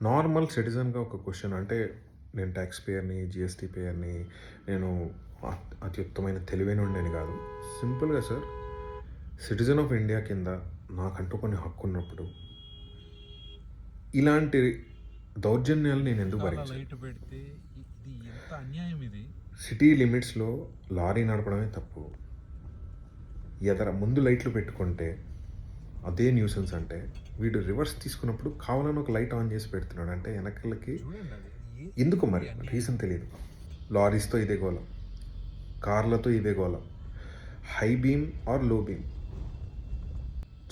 Normal సిటిజన్‌గా ఒక question అంటే నేను టాక్స్ పేయర్‌ని, జీఎస్టీ పేయర్‌ని, నేను అత్యుత్తమైన తెలివైనోడినని కాదు. సింపుల్‌గా సార్, సిటిజన్ ఆఫ్ ఇండియా కింద నాకంటూ కొన్ని హక్కున్నప్పుడు, ఇలాంటి దౌర్జన్యాలు నేను ఎందుకు చాలా భరించాలి? లైట్ పెడితే ఇది ఎంత అన్యాయం ఇది. సిటీ లిమిట్స్‌లో లారీ నడపడమే తప్పు. ముందు లైట్లు పెట్టుకుంటే అదే న్యూసెన్స్ అంటే, వీడు రివర్స్ తీసుకున్నప్పుడు కావాలని ఒక లైట్ ఆన్ చేసి పెడుతున్నాడు. అంటే వెనకాలకి చూడండి అది ఎందుకో ఏంటి మరి అన్యాయం. రీజన్ తెలీదు. లారీస్‌తో ఇదే గోల. కార్లతో ఇదే గోల. High beam or low beam.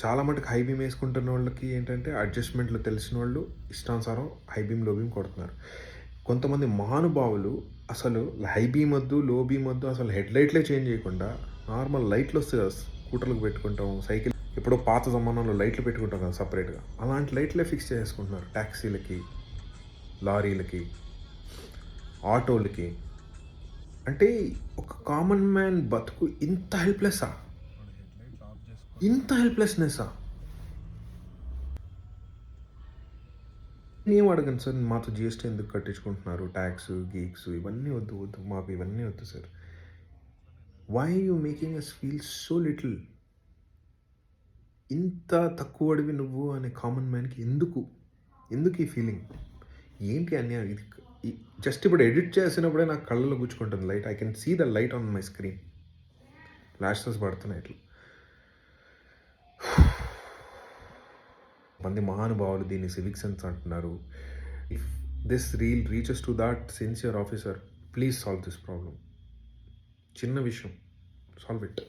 చాలా మటుకు హై బీమ్ వేసుకుంటున్న వాళ్ళకి ఏంటంటే అడ్జస్ట్‌మెంట్లు తెలిసిన వాళ్ళు ఇష్టానుసారం హై బీమ్, లో బీమ్ కొడుతున్నారు. కొంతమంది మహానుభావులు అసలు హై బీమ్ వద్దు, లో బీమ్ వద్దు, అసలు హెడ్ లైట్లే చేంజ్ చేయకుండా నార్మల్ లైట్లు వస్తాయి కదా, స్కూటర్లకు పెట్టుకుంటాం, సైకిల్ ఎప్పుడో పాత జమానాలో లైట్లు పెట్టుకుంటాం కదా సపరేట్‌గా. అలాంటి లైట్లే ఫిక్స్ చేసుకుంటున్నారు టాక్సీలకి, లారీలకి, ఆటోలకి. అంటే ఒక కామన్ మ్యాన్ బతుకు ఇంత హెల్ప్‌లెస్సా? వాడు హెడ్ లైట్స్ ఆఫ్ చేసుకొని ఇంత హెల్ప్‌లెస్‌నెస్సా? నేనేం అడగను సార్. మాతో జీఎస్టీ ఎందుకు కట్టించుకుంటున్నారు? ట్యాక్స్, గీక్స్ ఇవన్నీ వద్దు, వద్దు. మాకు ఇవన్నీ వద్దు sir. Why you making us feel so little? ఇంత తక్కువడివి నువ్వు అనే కామన్ మ్యాన్‌కి ఎందుకు? ఎందుకు ఈ ఫీలింగ్? ఏంటి అన్యాయం ఇది? జస్ట్ ఇప్పుడు ఎడిట్ చేసినప్పుడే నాకు కళ్ళలో గుచ్చుకుంటుంది light. I can see the light on my screen. Flashes పడుతున్నాయి ఇట్లా. మంది మహానుభావులు దీన్ని సివిక్ సెన్స్ అంటున్నారు. If this reel reaches to that sincere officer, please solve this problem. చిన్న విషయం, సాల్వ్ ఇట్.